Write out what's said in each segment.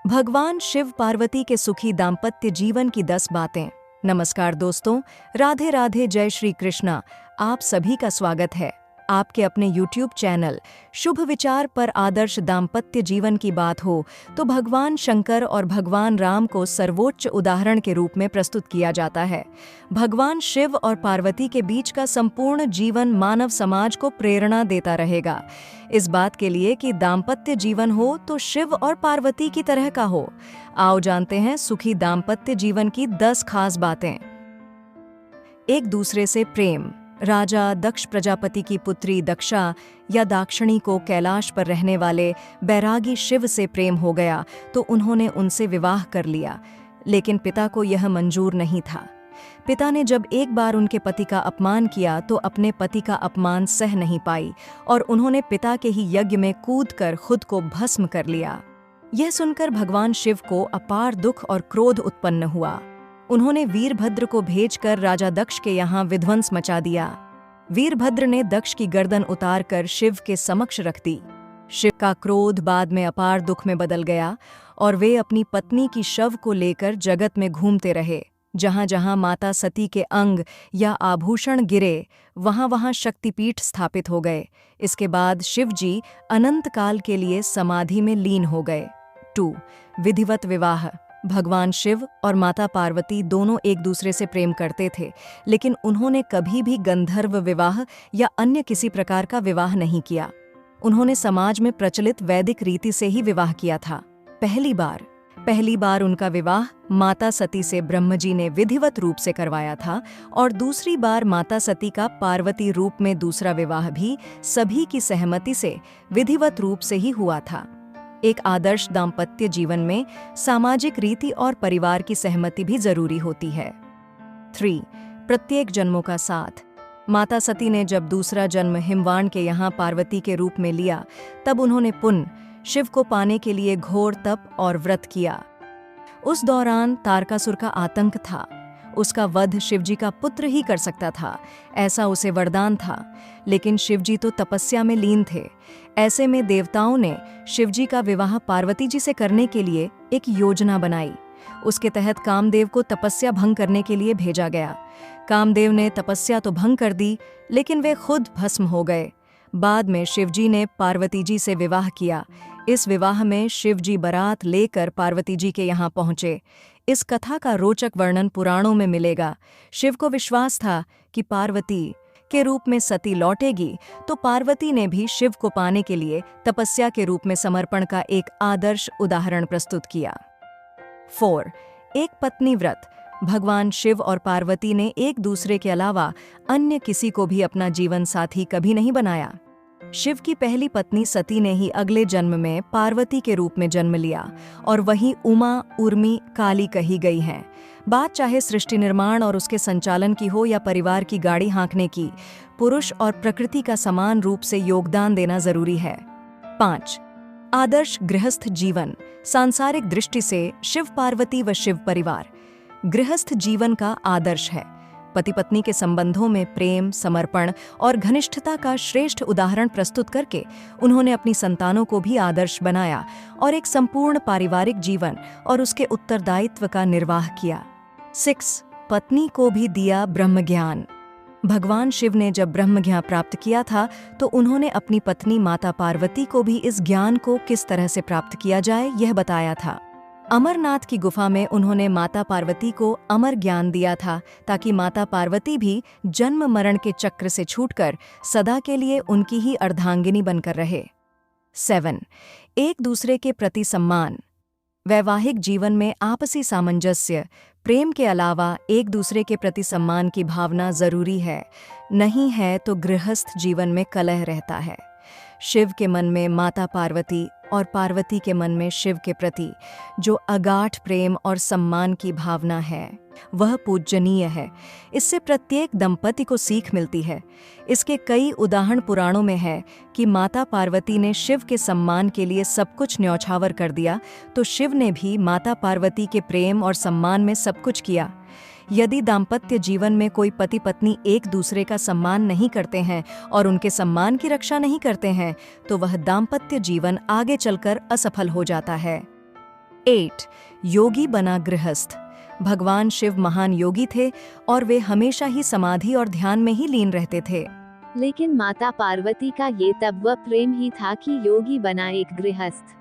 भगवान शिव पार्वती के सुखी दाम्पत्य जीवन की 10 बातें। नमस्कार दोस्तों, राधे राधे, जय श्री कृष्णा। आप सभी का स्वागत है आपके अपने YouTube चैनल शुभ विचार पर। आदर्श दाम्पत्य जीवन की बात हो तो भगवान शंकर और भगवान राम को सर्वोच्च उदाहरण के रूप में प्रस्तुत किया जाता है। भगवान शिव और पार्वती के बीच का संपूर्ण जीवन मानव समाज को प्रेरणा देता रहेगा, इस बात के लिए कि दाम्पत्य जीवन हो तो शिव और पार्वती की तरह का हो। आओ जानते हैं सुखी दाम्पत्य जीवन की 10 खास बातें। एक दूसरे से प्रेम। राजा दक्ष प्रजापति की पुत्री दक्षा या दाक्षिणी को कैलाश पर रहने वाले बैरागी शिव से प्रेम हो गया तो उन्होंने उनसे विवाह कर लिया, लेकिन पिता को यह मंजूर नहीं था। पिता ने जब एक बार उनके पति का अपमान किया तो अपने पति का अपमान सह नहीं पाई और उन्होंने पिता के ही यज्ञ में कूदकर खुद को भस्म कर लिया। यह सुनकर भगवान शिव को अपार दुख और क्रोध उत्पन्न हुआ। उन्होंने वीरभद्र को भेजकर राजा दक्ष के यहाँ विध्वंस मचा दिया। वीरभद्र ने दक्ष की गर्दन उतारकर शिव के समक्ष रख दी। शिव का क्रोध बाद में अपार दुख में बदल गया और वे अपनी पत्नी की शव को लेकर जगत में घूमते रहे। जहाँ जहाँ माता सती के अंग या आभूषण गिरे वहाँ वहाँ शक्तिपीठ स्थापित हो गए। इसके बाद शिव जी अनंत काल के लिए समाधि में लीन हो गए। 2. विधिवत विवाह। भगवान शिव और माता पार्वती दोनों एक दूसरे से प्रेम करते थे, लेकिन उन्होंने कभी भी गंधर्व विवाह या अन्य किसी प्रकार का विवाह नहीं किया। उन्होंने समाज में प्रचलित वैदिक रीति से ही विवाह किया था। पहली बार उनका विवाह माता सती से ब्रह्मजी ने विधिवत रूप से करवाया था और दूसरी बार माता सती का पार्वती रूप में दूसरा विवाह भी सभी की सहमति से विधिवत रूप से ही हुआ था। एक आदर्श दाम्पत्य जीवन में सामाजिक रीति और परिवार की सहमति भी जरूरी होती है। 3. प्रत्येक जन्मों का साथ। माता सती ने जब दूसरा जन्म हिमवान के यहाँ पार्वती के रूप में लिया तब उन्होंने पुनः शिव को पाने के लिए घोर तप और व्रत किया। उस दौरान तारकासुर का आतंक था। उसका वध शिवजी का पुत्र ही कर सकता था, ऐसा उसे वरदान था, लेकिन शिवजी तो तपस्या में लीन थे। ऐसे में देवताओं ने शिवजी का विवाह पार्वती जी से करने के लिए एक योजना बनाई। उसके तहत कामदेव को तपस्या भंग करने के लिए भेजा गया। कामदेव ने तपस्या तो भंग कर दी, लेकिन वे खुद भस्म हो गए। बाद में शिवजी ने पार्वती जी से विवाह किया। इस विवाह में शिवजी बारात लेकर पार्वती जी के यहाँ पहुँचे। इस कथा का रोचक वर्णन पुराणों में मिलेगा। शिव को विश्वास था कि पार्वती के रूप में सती लौटेगी, तो पार्वती ने भी शिव को पाने के लिए तपस्या के रूप में समर्पण का एक आदर्श उदाहरण प्रस्तुत किया। 4. एक पत्नी व्रत। भगवान शिव और पार्वती ने एक दूसरे के अलावा अन्य किसी को भी अपना जीवन साथी कभी नहीं बनाया। शिव की पहली पत्नी सती ने ही अगले जन्म में पार्वती के रूप में जन्म लिया और वही उमा, उर्मी, काली कही गई हैं। बात चाहे सृष्टि निर्माण और उसके संचालन की हो या परिवार की गाड़ी हाँकने की, पुरुष और प्रकृति का समान रूप से योगदान देना जरूरी है। 5. आदर्श गृहस्थ जीवन। सांसारिक दृष्टि से शिव पार्वती व शिव परिवार गृहस्थ जीवन का आदर्श है। पति पत्नी के संबंधों में प्रेम, समर्पण और घनिष्ठता का श्रेष्ठ उदाहरण प्रस्तुत करके उन्होंने अपनी संतानों को भी आदर्श बनाया और एक संपूर्ण पारिवारिक जीवन और उसके उत्तरदायित्व का निर्वाह किया। 6. पत्नी को भी दिया ब्रह्म ज्ञान। भगवान शिव ने जब ब्रह्म ज्ञान प्राप्त किया था तो उन्होंने अपनी पत्नी माता पार्वती को भी इस ज्ञान को किस तरह से प्राप्त किया जाए यह बताया था। अमरनाथ की गुफा में उन्होंने माता पार्वती को अमर ज्ञान दिया था ताकि माता पार्वती भी जन्म मरण के चक्र से छूटकर सदा के लिए उनकी ही अर्धांगिनी बनकर रहे। 7. एक दूसरे के प्रति सम्मान। वैवाहिक जीवन में आपसी सामंजस्य, प्रेम के अलावा एक दूसरे के प्रति सम्मान की भावना जरूरी है। नहीं है तो गृहस्थ जीवन में कलह रहता है। शिव के मन में माता पार्वती और पार्वती के मन में शिव के प्रति जो अगाध प्रेम और सम्मान की भावना है वह पूजनीय है। इससे प्रत्येक दंपति को सीख मिलती है। इसके कई उदाहरण पुराणों में है कि माता पार्वती ने शिव के सम्मान के लिए सब कुछ न्यौछावर कर दिया, तो शिव ने भी माता पार्वती के प्रेम और सम्मान में सब कुछ किया। यदि दाम्पत्य जीवन में कोई पति पत्नी एक दूसरे का सम्मान नहीं करते हैं और उनके सम्मान की रक्षा नहीं करते हैं तो वह दाम्पत्य जीवन आगे चलकर असफल हो जाता है। 8. योगी बना गृहस्थ। भगवान शिव महान योगी थे और वे हमेशा ही समाधि और ध्यान में ही लीन रहते थे। लेकिन माता पार्वती का ये तब वह प्रेम ही था कि योगी बना एक गृहस्थ।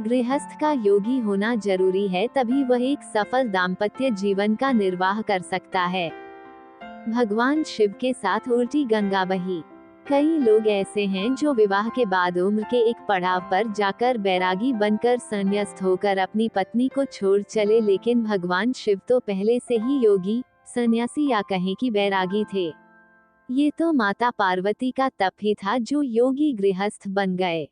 गृहस्थ का योगी होना जरूरी है, तभी वह एक सफल दाम्पत्य जीवन का निर्वाह कर सकता है। भगवान शिव के साथ उल्टी गंगा बही। कई लोग ऐसे हैं जो विवाह के बाद उम्र के एक पड़ाव पर जाकर बैरागी बनकर संन्यास्त होकर अपनी पत्नी को छोड़ चले, लेकिन भगवान शिव तो पहले से ही योगी, सन्यासी या कहें कि बैरागी थे। ये तो माता पार्वती का तप ही था जो योगी गृहस्थ बन गए।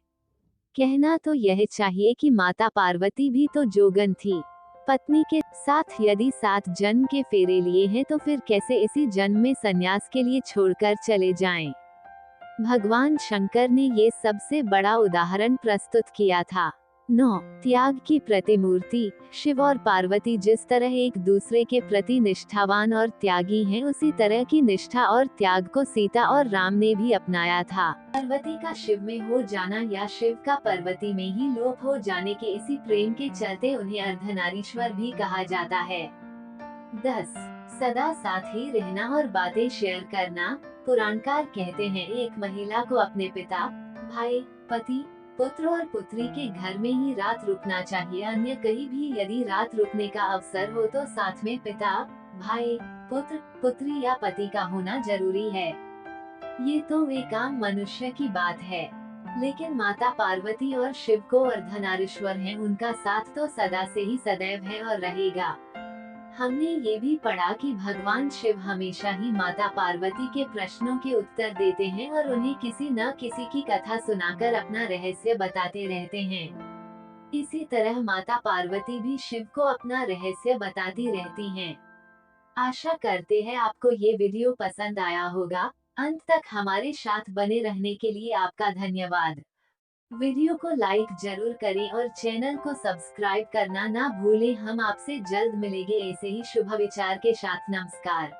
कहना तो यह चाहिए कि माता पार्वती भी तो जोगन थी। पत्नी के साथ यदि 7 जन्म के फेरे लिए हैं तो फिर कैसे इसी जन्म में संन्यास के लिए छोड़कर चले जाएं? भगवान शंकर ने ये सबसे बड़ा उदाहरण प्रस्तुत किया था। 9. त्याग की प्रतिमूर्ति। शिव और पार्वती जिस तरह एक दूसरे के प्रति निष्ठावान और त्यागी हैं, उसी तरह की निष्ठा और त्याग को सीता और राम ने भी अपनाया था। पार्वती का शिव में हो जाना या शिव का पार्वती में ही लोप हो जाने के इसी प्रेम के चलते उन्हें अर्धनारीश्वर भी कहा जाता है। 10. सदा साथ ही रहना और बातें शेयर करना। पुराणकार कहते हैं एक महिला को अपने पिता, भाई, पति, पुत्र और पुत्री के घर में ही रात रुकना चाहिए, अन्य कहीं भी यदि रात रुकने का अवसर हो तो साथ में पिता, भाई, पुत्र, पुत्री या पति का होना जरूरी है। ये तो एक आम मनुष्य की बात है, लेकिन माता पार्वती और शिव को अर्धनारीश्वर हैं, उनका साथ तो सदा से ही सदैव है और रहेगा। हमने ये भी पढ़ा कि भगवान शिव हमेशा ही माता पार्वती के प्रश्नों के उत्तर देते हैं और उन्हें किसी न किसी की कथा सुनाकर अपना रहस्य बताते रहते हैं। इसी तरह माता पार्वती भी शिव को अपना रहस्य बताती रहती हैं। आशा करते हैं आपको ये वीडियो पसंद आया होगा। अंत तक हमारे साथ बने रहने के लिए आपका धन्यवाद। वीडियो को लाइक जरूर करें और चैनल को सब्सक्राइब करना ना भूलें। हम आपसे जल्द मिलेंगे ऐसे ही शुभ विचार के साथ। नमस्कार।